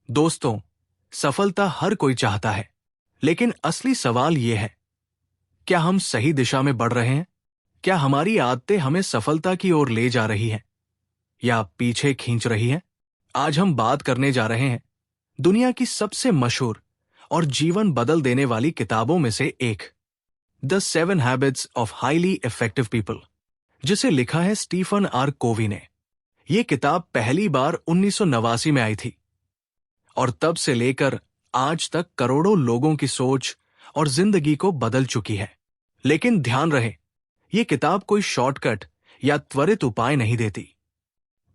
दोस्तों, सफलता हर कोई चाहता है, लेकिन असली सवाल यह है, क्या हम सही दिशा में बढ़ रहे हैं? क्या हमारी आदतें हमें सफलता की ओर ले जा रही हैं या पीछे खींच रही हैं? आज हम बात करने जा रहे हैं दुनिया की सबसे मशहूर और जीवन बदल देने वाली किताबों में से एक, the 7 habits of highly effective people, जिसे लिखा है स्टीफन आर कोवी ने। यह किताब पहली बार 1989 में आई थी और तब से लेकर आज तक करोड़ों लोगों की सोच और जिंदगी को बदल चुकी है। लेकिन ध्यान रहे, यह किताब कोई शॉर्टकट या त्वरित उपाय नहीं देती,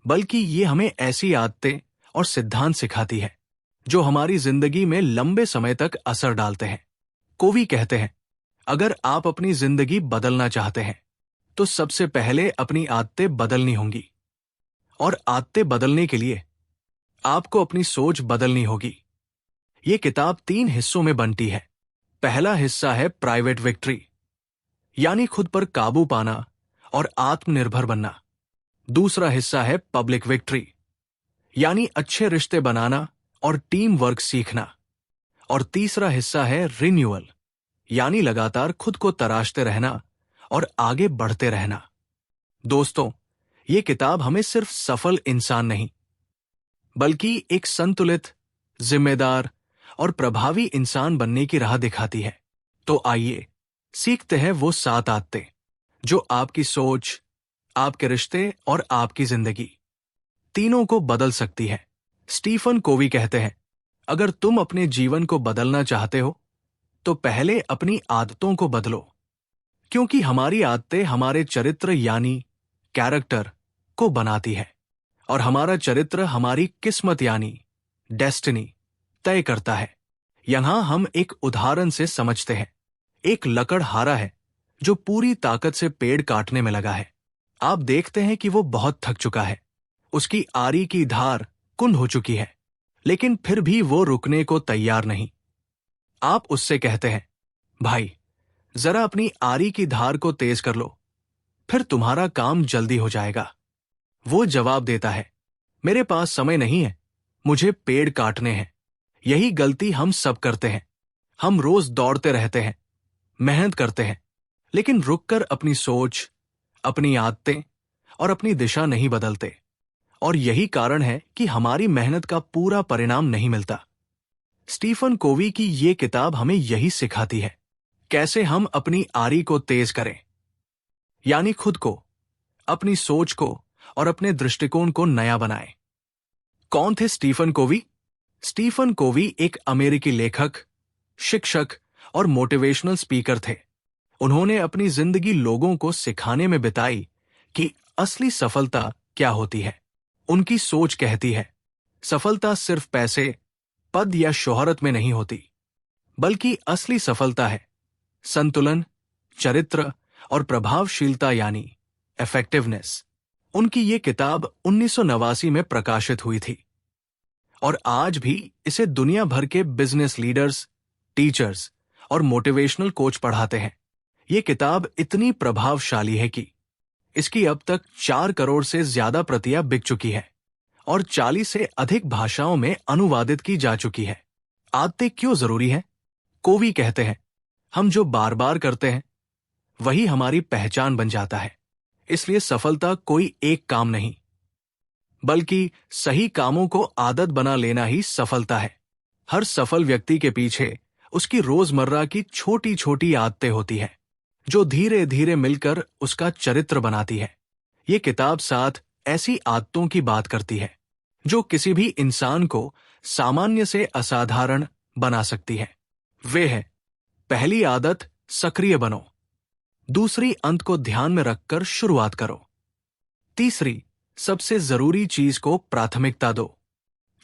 बल्कि ये हमें ऐसी आदतें और सिद्धांत सिखाती है जो हमारी जिंदगी में लंबे समय तक असर डालते हैं। कोवी कहते हैं, अगर आप अपनी जिंदगी बदलना चाहते हैं तो सबसे पहले अपनी आदतें बदलनी होंगी, और आदतें बदलने के लिए आपको अपनी सोच बदलनी होगी। ये किताब 3 हिस्सों में बनती है। पहला हिस्सा है प्राइवेट विक्ट्री, यानी खुद पर काबू पाना और आत्मनिर्भर बनना। दूसरा हिस्सा है पब्लिक विक्ट्री, यानी अच्छे रिश्ते बनाना और टीम वर्क सीखना। और तीसरा हिस्सा है रिन्यूअल, यानी लगातार खुद को तराशते रहना और आगे बढ़ते रहना। दोस्तों, ये किताब हमें सिर्फ सफल इंसान नहीं, बल्कि एक संतुलित, जिम्मेदार और प्रभावी इंसान बनने की राह दिखाती है। तो आइए सीखते हैं वो 7 आदतें जो आपकी सोच, आपके रिश्ते और आपकी जिंदगी तीनों को बदल सकती है। स्टीफन कोवी कहते हैं, अगर तुम अपने जीवन को बदलना चाहते हो तो पहले अपनी आदतों को बदलो, क्योंकि हमारी आदतें हमारे चरित्र यानी कैरेक्टर को बनाती है, और हमारा चरित्र हमारी किस्मत यानी डेस्टिनी तय करता है। यहां हम एक उदाहरण से समझते हैं। एक लकड़हारा है जो पूरी ताकत से पेड़ काटने में लगा है। आप देखते हैं कि वो बहुत थक चुका है, उसकी आरी की धार कुंद हो चुकी है, लेकिन फिर भी वो रुकने को तैयार नहीं। आप उससे कहते हैं, भाई जरा अपनी आरी की धार को तेज कर लो, फिर तुम्हारा काम जल्दी हो जाएगा। वो जवाब देता है, मेरे पास समय नहीं है, मुझे पेड़ काटने हैं। यही गलती हम सब करते हैं। हम रोज दौड़ते रहते हैं, मेहनत करते हैं, लेकिन रुककर अपनी सोच, अपनी आदतें और अपनी दिशा नहीं बदलते। और यही कारण है कि हमारी मेहनत का पूरा परिणाम नहीं मिलता। स्टीफन कोवी की ये किताब हमें यही सिखाती है, कैसे हम अपनी आरी को तेज करें, यानी खुद को, अपनी सोच को और अपने दृष्टिकोण को नया बनाएं। कौन थे स्टीफन कोवी? स्टीफन कोवी एक अमेरिकी लेखक, शिक्षक और मोटिवेशनल स्पीकर थे। उन्होंने अपनी जिंदगी लोगों को सिखाने में बिताई कि असली सफलता क्या होती है। उनकी सोच कहती है, सफलता सिर्फ पैसे, पद या शोहरत में नहीं होती, बल्कि असली सफलता है संतुलन, चरित्र और प्रभावशीलता यानी इफेक्टिवनेस। उनकी ये किताब 1989 में प्रकाशित हुई थी, और आज भी इसे दुनिया भर के बिजनेस लीडर्स, टीचर्स और मोटिवेशनल कोच पढ़ाते हैं। ये किताब इतनी प्रभावशाली है कि इसकी अब तक 4 करोड़ से ज्यादा प्रतियां बिक चुकी है और 40 से अधिक भाषाओं में अनुवादित की जा चुकी है। आदतें क्यों जरूरी हैं? कोवी कहते हैं, हम जो बार बार करते हैं वही हमारी पहचान बन जाता है। इसलिए सफलता कोई एक काम नहीं, बल्कि सही कामों को आदत बना लेना ही सफलता है। हर सफल व्यक्ति के पीछे उसकी रोजमर्रा की छोटी छोटी आदतें होती हैं, जो धीरे धीरे मिलकर उसका चरित्र बनाती है। ये किताब 7 ऐसी आदतों की बात करती है जो किसी भी इंसान को सामान्य से असाधारण बना सकती है। वे है, पहली आदत, सक्रिय बनो। दूसरी, अंत को ध्यान में रखकर शुरुआत करो। तीसरी, सबसे जरूरी चीज को प्राथमिकता दो।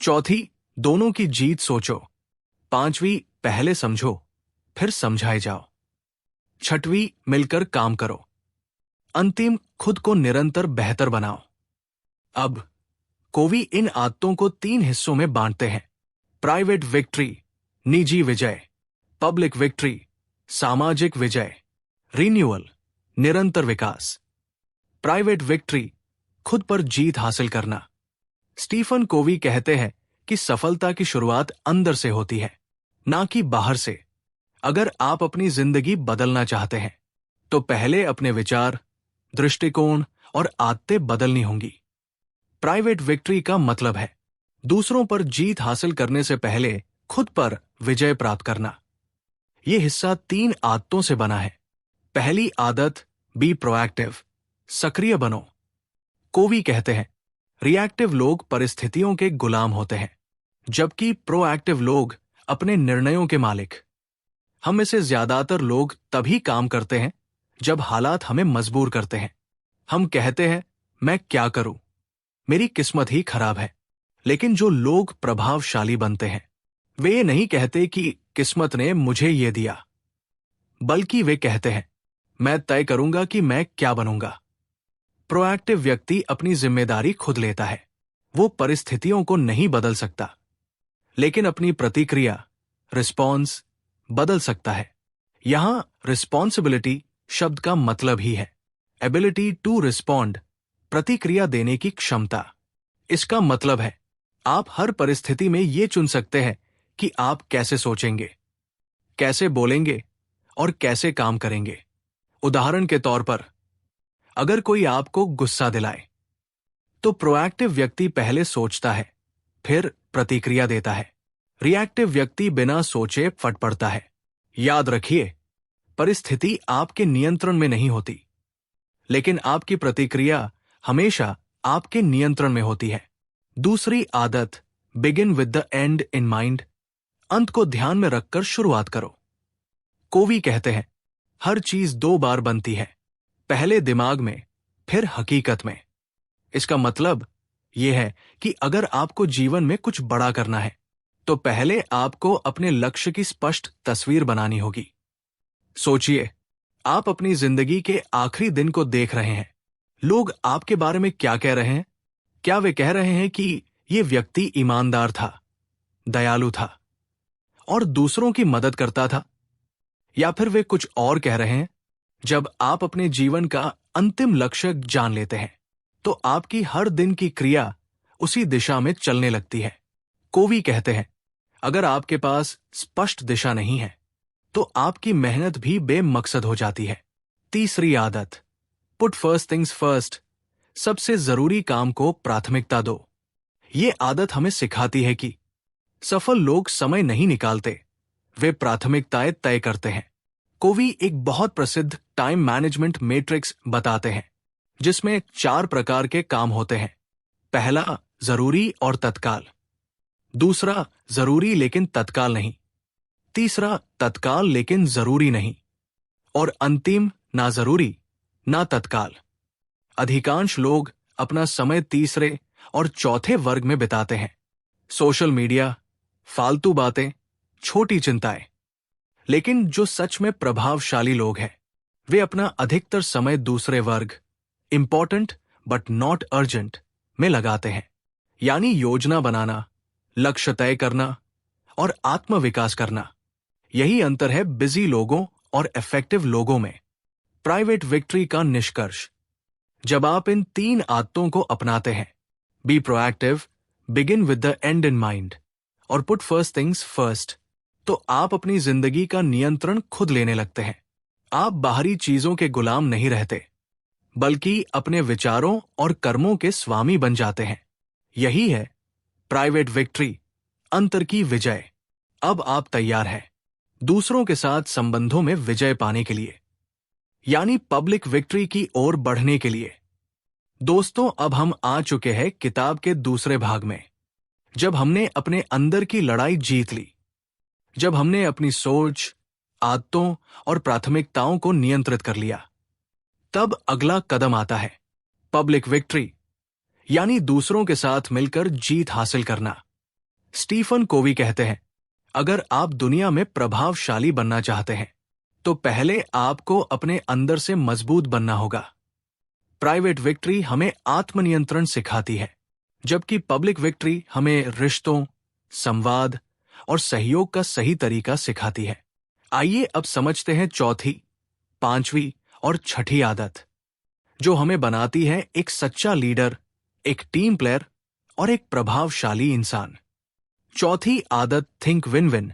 चौथी, दोनों की जीत सोचो। पांचवी, पहले समझो फिर समझाए जाओ। छठवीं, मिलकर काम करो। अंतिम, खुद को निरंतर बेहतर बनाओ। अब कोवी इन आदतों को 3 हिस्सों में बांटते हैं: प्राइवेट विक्ट्री, निजी विजय; पब्लिक विक्ट्री, सामाजिक विजय; रिन्यूअल, निरंतर विकास। प्राइवेट विक्ट्री, खुद पर जीत हासिल करना। स्टीफन कोवी कहते हैं कि सफलता की शुरुआत अंदर से होती है, ना कि बाहर से। अगर आप अपनी जिंदगी बदलना चाहते हैं तो पहले अपने विचार, दृष्टिकोण और आदतें बदलनी होंगी। प्राइवेट विक्ट्री का मतलब है दूसरों पर जीत हासिल करने से पहले खुद पर विजय प्राप्त करना। यह हिस्सा 3 आदतों से बना है। पहली आदत, बी प्रोएक्टिव, सक्रिय बनो। कोवी कहते हैं, रिएक्टिव लोग परिस्थितियों के गुलाम होते हैं, जबकि प्रोएक्टिव लोग अपने निर्णयों के मालिक। हम में से ज्यादातर लोग तभी काम करते हैं जब हालात हमें मजबूर करते हैं। हम कहते हैं, मैं क्या करूं, मेरी किस्मत ही खराब है। लेकिन जो लोग प्रभावशाली बनते हैं वे ये नहीं कहते कि किस्मत ने मुझे ये दिया, बल्कि वे कहते हैं, मैं तय करूंगा कि मैं क्या बनूंगा। प्रोएक्टिव व्यक्ति अपनी जिम्मेदारी खुद लेता है। वो परिस्थितियों को नहीं बदल सकता, लेकिन अपनी प्रतिक्रिया, रिस्पॉन्स, बदल सकता है। यहां रिस्पॉन्सिबिलिटी शब्द का मतलब ही है एबिलिटी टू रिस्पॉन्ड, प्रतिक्रिया देने की क्षमता। इसका मतलब है आप हर परिस्थिति में ये चुन सकते हैं कि आप कैसे सोचेंगे, कैसे बोलेंगे और कैसे काम करेंगे। उदाहरण के तौर पर, अगर कोई आपको गुस्सा दिलाए तो प्रोएक्टिव व्यक्ति पहले सोचता है, फिर प्रतिक्रिया देता है। रिएक्टिव व्यक्ति बिना सोचे फट पड़ता है। याद रखिए, परिस्थिति आपके नियंत्रण में नहीं होती, लेकिन आपकी प्रतिक्रिया हमेशा आपके नियंत्रण में होती है। दूसरी आदत, begin with the and in mind, अंत को ध्यान में रखकर शुरुआत करो। कोवी कहते हैं, हर चीज 2 बार बनती है, पहले दिमाग में, फिर हकीकत में। इसका मतलब यह है कि अगर आपको जीवन में कुछ बड़ा करना है तो पहले आपको अपने लक्ष्य की स्पष्ट तस्वीर बनानी होगी। सोचिए, आप अपनी जिंदगी के आखिरी दिन को देख रहे हैं। लोग आपके बारे में क्या कह रहे हैं? क्या वे कह रहे हैं कि यह व्यक्ति ईमानदार था, दयालु था और दूसरों की मदद करता था? या फिर वे कुछ और कह रहे हैं? जब आप अपने जीवन का अंतिम लक्ष्य जान लेते हैं तो आपकी हर दिन की क्रिया उसी दिशा में चलने लगती है। कोवी कहते हैं, अगर आपके पास स्पष्ट दिशा नहीं है तो आपकी मेहनत भी बेमकसद हो जाती है। तीसरी आदत, पुट फर्स्ट थिंग्स फर्स्ट, सबसे जरूरी काम को प्राथमिकता दो। ये आदत हमें सिखाती है कि सफल लोग समय नहीं निकालते, वे प्राथमिकताएं तय करते हैं। कोवी एक बहुत प्रसिद्ध टाइम मैनेजमेंट मैट्रिक्स बताते हैं, जिसमें 4 प्रकार के काम होते हैं। पहला, जरूरी और तत्काल। दूसरा, जरूरी लेकिन तत्काल नहीं। तीसरा, तत्काल लेकिन जरूरी नहीं। और अंतिम, ना जरूरी ना तत्काल। अधिकांश लोग अपना समय तीसरे और चौथे वर्ग में बिताते हैं। सोशल मीडिया, फालतू बातें, छोटी चिंताएं। लेकिन जो सच में प्रभावशाली लोग हैं वे अपना अधिकतर समय दूसरे वर्ग, इंपॉर्टेंट बट नॉट अर्जेंट, में लगाते हैं। यानी योजना बनाना, लक्ष्य तय करना और आत्म विकास करना। यही अंतर है बिजी लोगों और इफेक्टिव लोगों में। प्राइवेट विक्ट्री का निष्कर्ष, जब आप इन 3 आदतों को अपनाते हैं, be proactive, begin with the and in mind और पुट फर्स्ट थिंग्स फर्स्ट, तो आप अपनी जिंदगी का नियंत्रण खुद लेने लगते हैं। आप बाहरी चीजों के गुलाम नहीं रहते, बल्कि अपने विचारों और कर्मों के स्वामी बन जाते हैं। यही है प्राइवेट विक्ट्री, अंतर की विजय। अब आप तैयार हैं दूसरों के साथ संबंधों में विजय पाने के लिए, यानी पब्लिक विक्ट्री की ओर बढ़ने के लिए। दोस्तों, अब हम आ चुके हैं किताब के दूसरे भाग में, जब हमने अपने अंदर की लड़ाई जीत ली, जब हमने अपनी सोच, आदतों और प्राथमिकताओं को नियंत्रित कर लिया। तब अगला कदम आता है पब्लिक विक्ट्री, यानी दूसरों के साथ मिलकर जीत हासिल करना। स्टीफन कोवी कहते हैं, अगर आप दुनिया में प्रभावशाली बनना चाहते हैं तो पहले आपको अपने अंदर से मजबूत बनना होगा। प्राइवेट विक्ट्री हमें आत्मनियंत्रण सिखाती है, जबकि पब्लिक विक्ट्री हमें रिश्तों, संवाद और सहयोग का सही तरीका सिखाती है। आइए अब समझते हैं चौथी, पांचवी और छठी आदत, जो हमें बनाती है एक सच्चा लीडर, एक टीम प्लेयर और एक प्रभावशाली इंसान। चौथी आदत थिंक विन विन,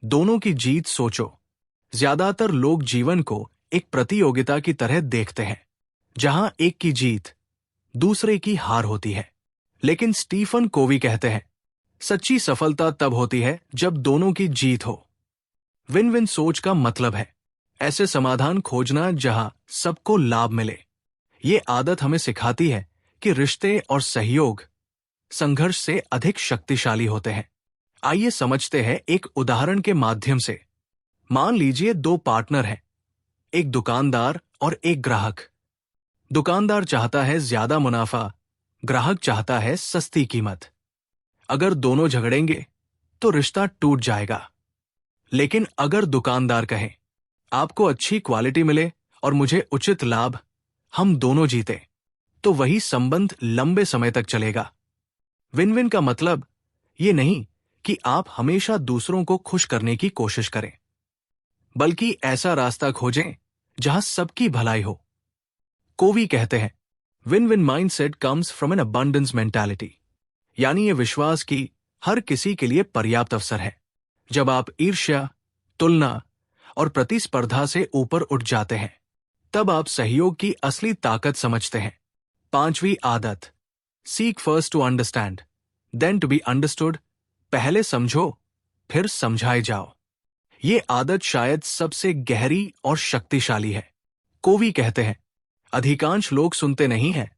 दोनों की जीत सोचो। ज्यादातर लोग जीवन को एक प्रतियोगिता की तरह देखते हैं, जहां एक की जीत दूसरे की हार होती है। लेकिन स्टीफन कोवी कहते हैं, सच्ची सफलता तब होती है जब दोनों की जीत हो। विन विन सोच का मतलब है ऐसे समाधान खोजना जहां सबको लाभ मिले। ये आदत हमें सिखाती है कि रिश्ते और सहयोग संघर्ष से अधिक शक्तिशाली होते हैं। आइए समझते हैं एक उदाहरण के माध्यम से। मान लीजिए दो पार्टनर हैं, एक दुकानदार और एक ग्राहक। दुकानदार चाहता है ज्यादा मुनाफा, ग्राहक चाहता है सस्ती कीमत। अगर दोनों झगड़ेंगे तो रिश्ता टूट जाएगा। लेकिन अगर दुकानदार कहे, आपको अच्छी क्वालिटी मिले और मुझे उचित लाभ, हम दोनों जीते, तो वही संबंध लंबे समय तक चलेगा। विन विन का मतलब ये नहीं कि आप हमेशा दूसरों को खुश करने की कोशिश करें, बल्कि ऐसा रास्ता खोजें जहां सबकी भलाई हो। कोवी कहते हैं, win win mindset comes from N abundance mentality, यानी ये विश्वास कि हर किसी के लिए पर्याप्त अवसर है। जब आप ईर्ष्या, तुलना और प्रतिस्पर्धा से ऊपर उठ जाते हैं, तब आप सहयोग की असली ताकत समझते हैं। पांचवी आदत, seek first to understand then to be understood, पहले समझो फिर समझाए जाओ। ये आदत शायद सबसे गहरी और शक्तिशाली है। कोवी कहते हैं, अधिकांश लोग सुनते नहीं हैं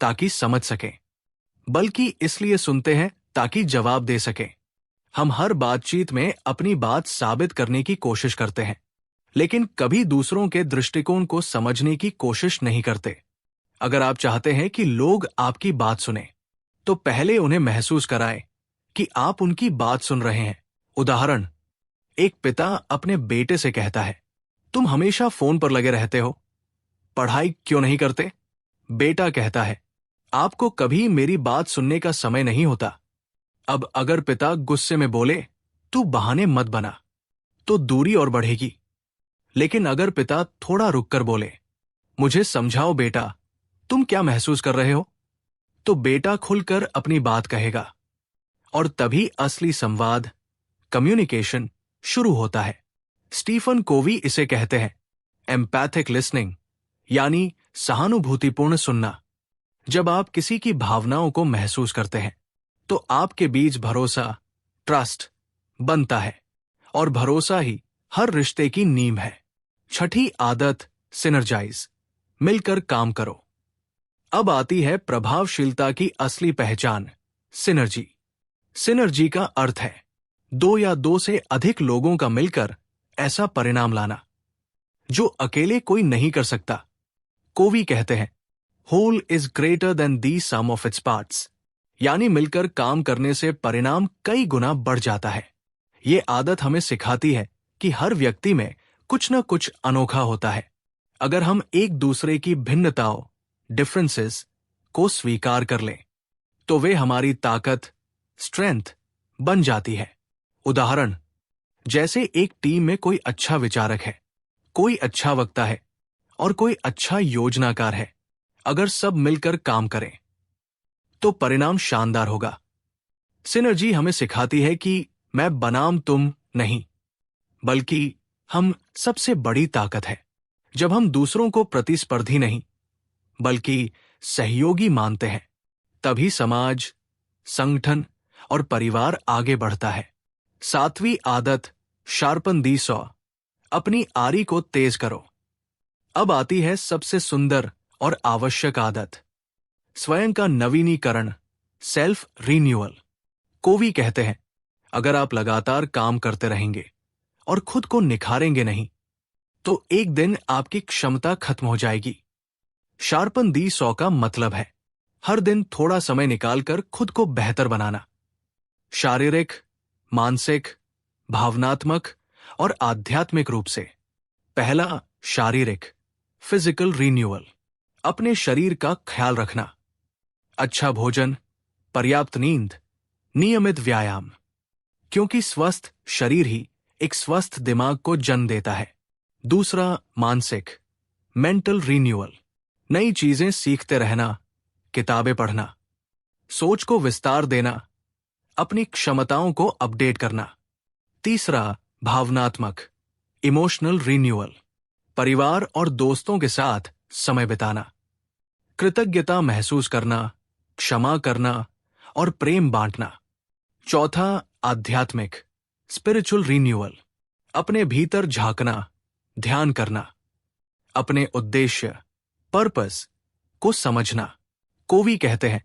ताकि समझ सकें, बल्कि इसलिए सुनते हैं ताकि जवाब दे सकें। हम हर बातचीत में अपनी बात साबित करने की कोशिश करते हैं, लेकिन कभी दूसरों के दृष्टिकोण को समझने की कोशिश नहीं करते। अगर आप चाहते हैं कि लोग आपकी बात सुने, तो पहले उन्हें महसूस कराएं कि आप उनकी बात सुन रहे हैं। उदाहरण, एक पिता अपने बेटे से कहता है, तुम हमेशा फोन पर लगे रहते हो, पढ़ाई क्यों नहीं करते? बेटा कहता है, आपको कभी मेरी बात सुनने का समय नहीं होता। अब अगर पिता गुस्से में बोले, तू बहाने मत बना, तो दूरी और बढ़ेगी। लेकिन अगर पिता थोड़ा रुककर बोले, मुझे समझाओ बेटा, तुम क्या महसूस कर रहे हो, तो बेटा खुलकर अपनी बात कहेगा। और तभी असली संवाद, कम्युनिकेशन शुरू होता है। स्टीफन कोवी इसे कहते हैं एम्पैथिक लिसनिंग, यानी सहानुभूतिपूर्ण सुनना। जब आप किसी की भावनाओं को महसूस करते हैं, तो आपके बीच भरोसा, ट्रस्ट बनता है, और भरोसा ही हर रिश्ते की नींव है। छठी आदत, सिनर्जाइज, मिलकर काम करो। अब आती है प्रभावशीलता की असली पहचान, सिनर्जी। सिनर्जी का अर्थ है दो या दो से अधिक लोगों का मिलकर ऐसा परिणाम लाना जो अकेले कोई नहीं कर सकता। कोवी कहते हैं, whole is greater than the sum of its parts, यानी मिलकर काम करने से परिणाम कई गुना बढ़ जाता है। ये आदत हमें सिखाती है कि हर व्यक्ति में कुछ न कुछ अनोखा होता है। अगर हम एक दूसरे की भिन्नताओं, डिफरेंसेस को स्वीकार कर लें, तो वे हमारी ताकत, स्ट्रेंथ बन जाती है। उदाहरण, जैसे एक टीम में कोई अच्छा विचारक है, कोई अच्छा वक्ता है और कोई अच्छा योजनाकार है। अगर सब मिलकर काम करें, तो परिणाम शानदार होगा। सिनर्जी हमें सिखाती है कि मैं बनाम तुम नहीं, बल्कि हम सबसे बड़ी ताकत है। जब हम दूसरों को प्रतिस्पर्धी नहीं, बल्कि सहयोगी मानते हैं, तभी समाज, संगठन और परिवार आगे बढ़ता है। सातवीं आदत, शार्पन दी सॉ, अपनी आरी को तेज करो। अब आती है सबसे सुंदर और आवश्यक आदत, स्वयं का नवीनीकरण, सेल्फ रीन्यूअल। कोवी कहते हैं, अगर आप लगातार काम करते रहेंगे और खुद को निखारेंगे नहीं, तो एक दिन आपकी क्षमता खत्म हो जाएगी। शार्पन दी सॉ का मतलब है हर दिन थोड़ा समय निकालकर खुद को बेहतर बनाना, शारीरिक, मानसिक, भावनात्मक और आध्यात्मिक रूप से। पहला, शारीरिक, फिजिकल रीन्यूअल, अपने शरीर का ख्याल रखना, अच्छा भोजन, पर्याप्त नींद, नियमित व्यायाम, क्योंकि स्वस्थ शरीर ही एक स्वस्थ दिमाग को जन्म देता है। दूसरा, मानसिक, मेंटल रीन्यूअल, नई चीजें सीखते रहना, किताबें पढ़ना, सोच को विस्तार देना, अपनी क्षमताओं को अपडेट करना। तीसरा, भावनात्मक, इमोशनल रिन्यूअल, परिवार और दोस्तों के साथ समय बिताना, कृतज्ञता महसूस करना, क्षमा करना और प्रेम बांटना। चौथा, आध्यात्मिक, स्पिरिचुअल रिन्यूअल, अपने भीतर झांकना, ध्यान करना, अपने उद्देश्य, पर्पस को समझना। कोवी कहते हैं,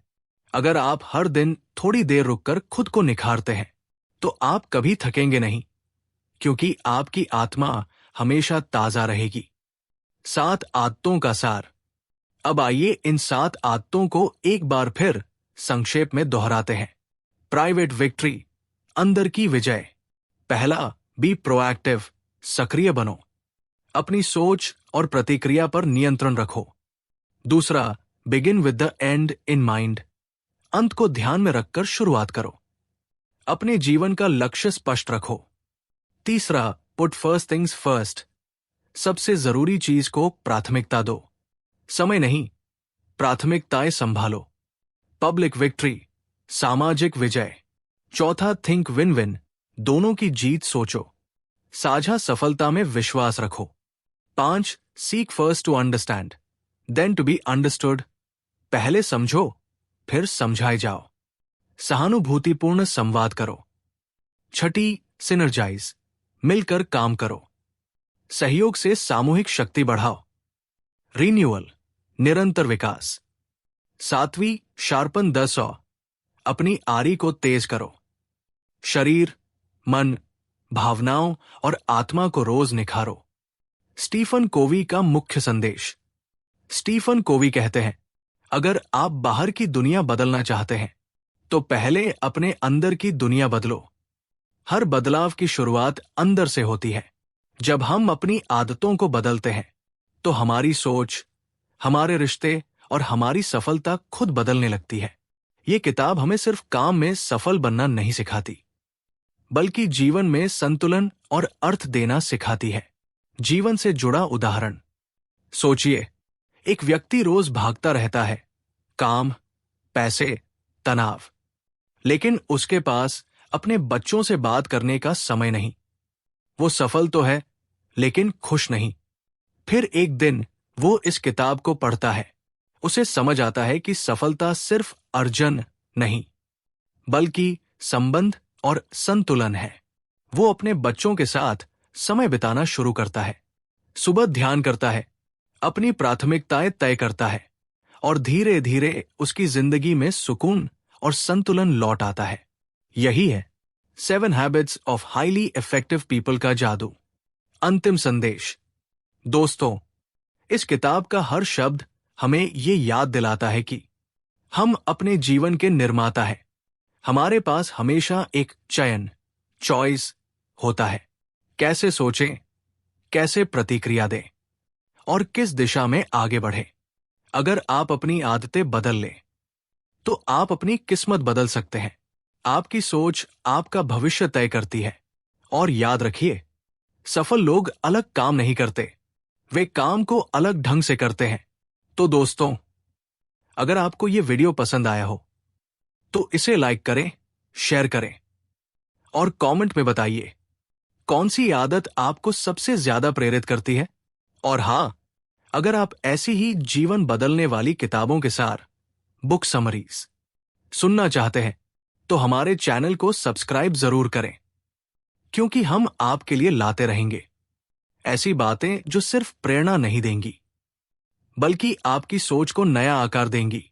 अगर आप हर दिन थोड़ी देर रुककर खुद को निखारते हैं तो आप कभी थकेंगे नहीं, क्योंकि आपकी आत्मा हमेशा ताजा रहेगी। 7 आदतों का सार। अब आइए इन 7 आदतों को एक बार फिर संक्षेप में दोहराते हैं। प्राइवेट विक्ट्री, अंदर की विजय। पहला, बी प्रोएक्टिव, सक्रिय बनो, अपनी सोच और प्रतिक्रिया पर नियंत्रण रखो। दूसरा, begin with the and in mind, अंत को ध्यान में रखकर शुरुआत करो, अपने जीवन का लक्ष्य स्पष्ट रखो। तीसरा, पुट फर्स्ट थिंग्स फर्स्ट, सबसे जरूरी चीज को प्राथमिकता दो, समय नहीं, प्राथमिकताएं संभालो। पब्लिक विक्ट्री, सामाजिक विजय। चौथा, थिंक विन विन, दोनों की जीत सोचो, साझा सफलता में विश्वास रखो। 5, seek first to understand then to be understood, पहले समझो फिर समझाए जाओ, सहानुभूतिपूर्ण संवाद करो। छठी, सिनर्जाइज, मिलकर काम करो, सहयोग से सामूहिक शक्ति बढ़ाओ। रिन्यूअल, निरंतर विकास। 7वीं, शार्पन द सॉ, अपनी आरी को तेज करो, शरीर, मन, भावनाओं और आत्मा को रोज निखारो। स्टीफन कोवी का मुख्य संदेश। स्टीफन कोवी कहते हैं, अगर आप बाहर की दुनिया बदलना चाहते हैं तो पहले अपने अंदर की दुनिया बदलो। हर बदलाव की शुरुआत अंदर से होती है। जब हम अपनी आदतों को बदलते हैं तो हमारी सोच, हमारे रिश्ते और हमारी सफलता खुद बदलने लगती है। ये किताब हमें सिर्फ काम में सफल बनना नहीं सिखाती, बल्कि जीवन में संतुलन और अर्थ देना सिखाती है। जीवन से जुड़ा उदाहरण। सोचिए, एक व्यक्ति रोज भागता रहता है, काम, पैसे, तनाव, लेकिन उसके पास अपने बच्चों से बात करने का समय नहीं। वो सफल तो है, लेकिन खुश नहीं। फिर एक दिन वो इस किताब को पढ़ता है। उसे समझ आता है कि सफलता सिर्फ अर्जन नहीं, बल्कि संबंध और संतुलन है। वो अपने बच्चों के साथ समय बिताना शुरू करता है, सुबह ध्यान करता है, अपनी प्राथमिकताएं तय करता है और धीरे धीरे उसकी जिंदगी में सुकून और संतुलन लौट आता है। यही है 7 habits of highly effective people का जादू। अंतिम संदेश। दोस्तों, इस किताब का हर शब्द हमें ये याद दिलाता है कि हम अपने जीवन के निर्माता हैं। हमारे पास हमेशा एक चॉइस होता है। कैसे सोचें, कैसे प्रतिक्रिया दें और किस दिशा में आगे बढ़ें। अगर आप अपनी आदतें बदल लें तो आप अपनी किस्मत बदल सकते हैं। आपकी सोच आपका भविष्य तय करती है। और याद रखिए, सफल लोग अलग काम नहीं करते, वे काम को अलग ढंग से करते हैं। तो दोस्तों, अगर आपको यह वीडियो पसंद आया हो तो इसे लाइक करें, शेयर करें और कमेंट में बताइए कौन सी आदत आपको सबसे ज्यादा प्रेरित करती है। और हां, अगर आप ऐसी ही जीवन बदलने वाली किताबों के सार, बुक समरीज सुनना चाहते हैं तो हमारे चैनल को सब्सक्राइब जरूर करें, क्योंकि हम आपके लिए लाते रहेंगे ऐसी बातें जो सिर्फ प्रेरणा नहीं देंगी, बल्कि आपकी सोच को नया आकार देंगी।